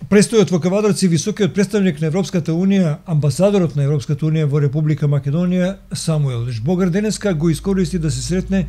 Престојот во Кавадарци високиот представник на Европската Унија, амбасадорот на Европската Унија во Република Македонија Самуел Жбогар денеска го искористи да се сретне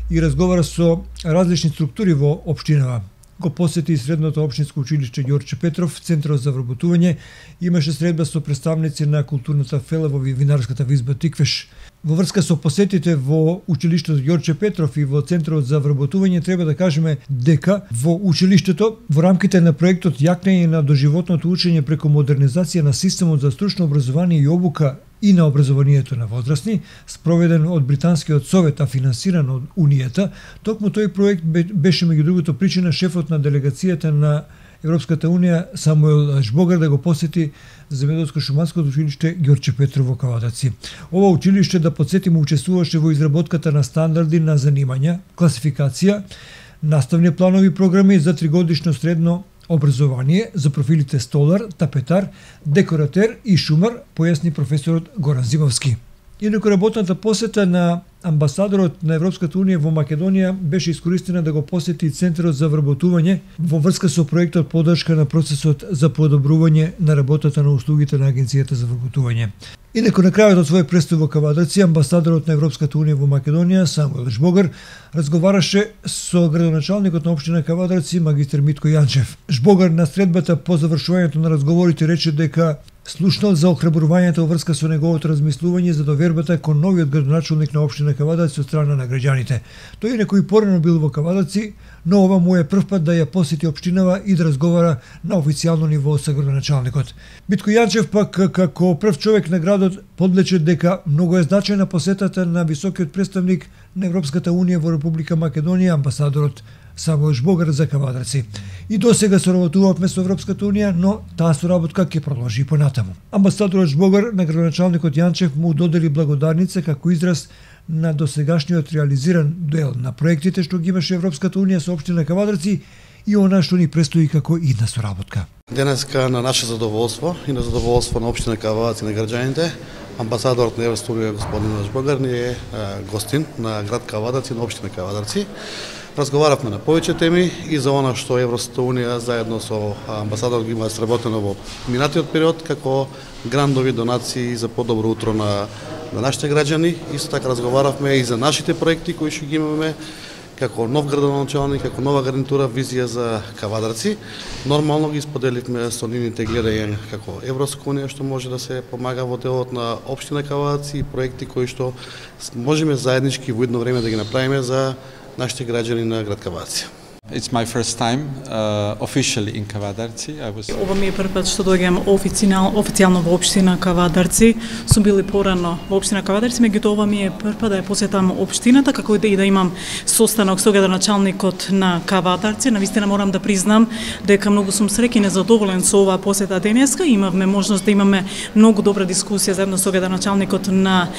и разговара со различни структури во општинава. Го посети средното општинско училиште Ѓорче Петров, центарот за вработување, имаше средба со представници на културната фела во винарската визба Тиквеш. Во врска со посетите во училиштето Ѓорче Петров и во центарот за вработување треба да кажеме дека во училиштето во рамките на проектот Јакнење на доживотното учење преку модернизација на системот за стручно образование и обука и на образованието на возрастни, спроведен од Британскиот совет, а финансиран од Унијата, токму тој проект беше меѓу другото причина шефот на делегацијата на Европската Унија Самуел Жбогар да го посети земјоделско-шуманското училиште Ѓорче Петров во Кавадарци. Ова училиште, да потсетиме, учествуваше во изработката на стандарди на занимања, класификација, наставни планови програми за тригодишно средно образование за профилите столар, тапетар, декоратер и шумар, појасни професорот Горан Зимовски. Инаку работната посета на амбасадорот на Европската Унија во Македонија беше искористена да го посети Центарот за вработување во врска со проектот поддршка на процесот за подобрување на работата на услугите на Агенцијата за вработување. Инаку на крајот од свој престој во Кавадарци, амбасадорот на Европската Унија во Македонија Самуел Жбогар разговараше со градоначалникот на општина Кавадарци магистар Митко Јанчев. Жбогар на средбата по завршувањето на разговорите рече дека слушнал за охрабрувањето во врска со неговото размислување за довербата кон новиот градоначалник на општина Кавадарци од страна на граѓаните. Тој некој порано бил во Кавадарци, но ова му е прв пат да ја посети општинава и да разговара на официјално ниво со градоначалникот. Митко Јанчев пак како прв човек на градот подлече дека многу е значајна посетата на високиот представник на Европската Унија во Република Македонија, амбасадорот Самуел Жбогар за Кавадарци. И досега соработувавме со Европската Унија, но таа соработка ќе продолжи и понатаму. Амбасадорот Жбогар на градоначалникот Јанчев му додели благодарница како израз на досегашниот реализиран дел на проектите што ги имаше Европската Унија со општина Кавадарци и она што ни престои како идна соработка. Денеска на наше задоволство и на задоволство на општина Кавадарци и на граѓаните, амбасадорот на Европската Унија господин Жбогар ни е гостин на град Кавадарци, на општина Кавадарци. Разговаравме на повеќе теми и за она што Европската Унија заедно со амбасадорот ги има сработено во минатиот период, како грандови донации за подобро утро на нашите граѓани. Исто така разговаравме и за нашите проекти кои што ги имаме како нов градоначалник, како нова гарнитура, визија за Кавадарци. Нормално ги споделивме со нивните гледања како Европска Унија што може да се помага во делот на општина Кавадарци и проекти кои што можеме заеднички во едно време да ги направиме за нашите граѓани на град Кавадарци. It's my first time officially in Кавадарци. Ова ми е прв пат што доаѓам официјално во општина Кавадарци. Сум били порано во општина Кавадарци, меѓутоа ова ми е прв пат да ја посетам општината, како и да имам состанок со градоначалникот на Кавадарци. Навистина морам да признам дека многу сум среќен и задоволен со оваа посета денеска. Имавме можност да имаме многу добра дискусија заедно со градоначалникот на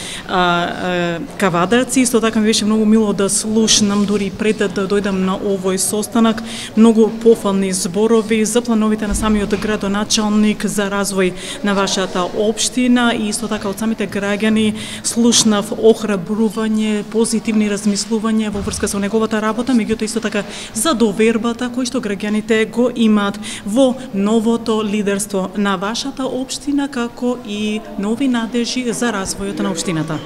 Кавадарци. Исто така ми беше многу мило да слушнам дури пред да дојдам на овој состанок многу пофални зборови за плановите на самиот градоначалник за развој на вашата општина и исто така од самите граѓани слушнав охрабрување, позитивни размислувања во врска со неговата работа, меѓутоа исто така за довербата кој што граѓаните го имаат во новото лидерство на вашата општина, како и нови надежи за развојот на општината.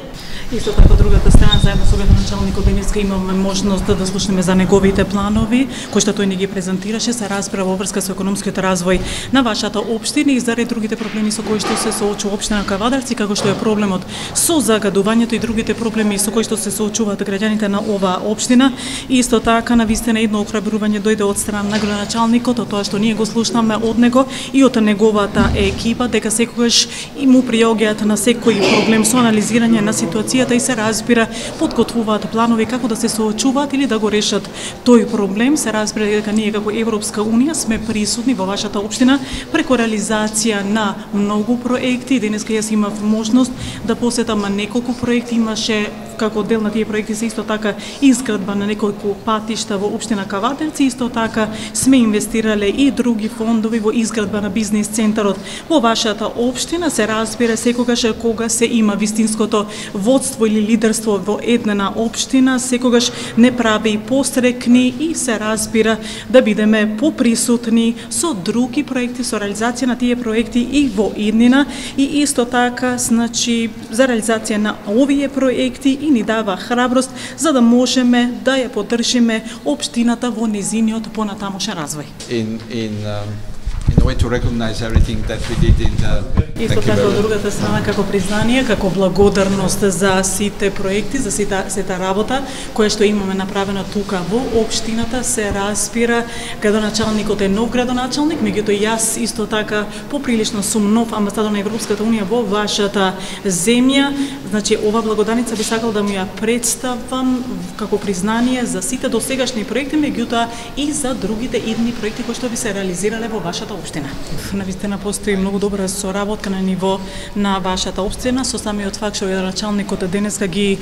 Исто така од другата страна, заедно со градоначалникот денеска имавме можност да слушнеме за неговите планови, кои што тој ни ги презентираше, се расправа во врска со економскиот развој на вашата општина и заради другите проблеми со кои што се соочува општина Кавадарци, како што е проблемот со загадувањето и другите проблеми со кои што се соочуваат граѓаните на оваа општина. И исто така навистина едно охрабрување дојде од страна на градоначалникот, од тоа што ние го слушнаме од него и од неговата екипа, дека секогаш и му приоѓаат на секој проблем со анализирање на ситуацијата и се разбира подготвуваат планови како да се соочуваат или да го решат тој проблем. Се разбира дека ние како Европска Унија сме присутни во вашата општина преку реализација на многу проекти. Денеска јас имав можност да посетам неколку проекти, имаше како дел на тие проекти се исто така изградба на неколку патишта во општина Кавадарци, исто така сме инвестирале и други фондови во изградба на бизнис центарот во вашата општина. Се разбира, секогаш кога се има вистинското водство или лидерство во една општина, секогаш не прави и пострекни и се разбира да бидеме поприсутни со други проекти, со реализација на тие проекти и во иднина, и исто така, значи, за реализација на овие проекти и ни дава храброст за да можеме да ја поддржиме општината во незиниот понатамошен развој. In a way to recognize everything that we did in the... Исто така, од другата страна, како признание, како благодарност за сите проекти, за сета работа која што имаме направена тука во општината, се разбира, градоначалникот е нов градоначалник, меѓутоа јас исто така поприлично сум нов амбасадор на Европската унија во вашата земја. Значи, ова благодарница би сакал да му ја представам како признание за сите досегашни проекти, меѓутоа и за другите идни проекти кои што би се реализирале во вашата општина. Навистина постои многу добра соработка на ниво на вашата општина, со самиот факт што градоначалникот денеска ги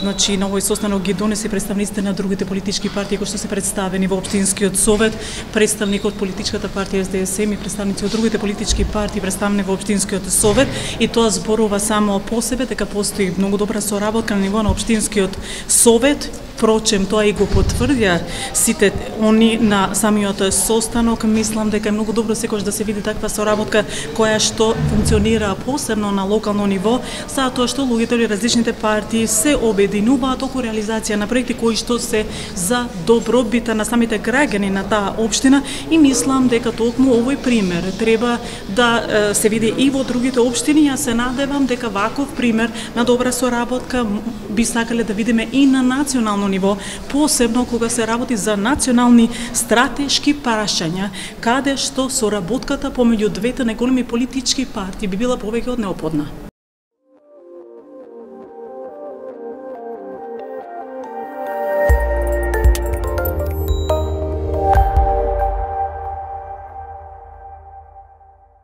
значи на овој состанок ги донесе представниците на другите политички партии кои што се представени во општинскиот совет, представник од политичката партија СДСМ и представници од другите политички партии представени во општинскиот совет, и тоа зборува само по себе дека постои многу добра соработка на ниво на општинскиот совет. Впрочем, тоа и го потврдија сите они на самиот состанок. Мислам дека е многу добро секогаш да се види таква соработка која што функционира посебно на локално ниво, затоа што луѓето или различните партии се обединуваат околу реализација на проекти кои што се за добробита на самите граѓани на таа општина, и мислам дека токму овој пример треба да се види и во другите општини. Јас се надевам дека ваков пример на добра соработка би сакале да видиме и на национално ниво, посебно кога се работи за национални стратешки прашања, каде што соработката помеѓу двете најголеми политички партии би била повеќе од неопходна.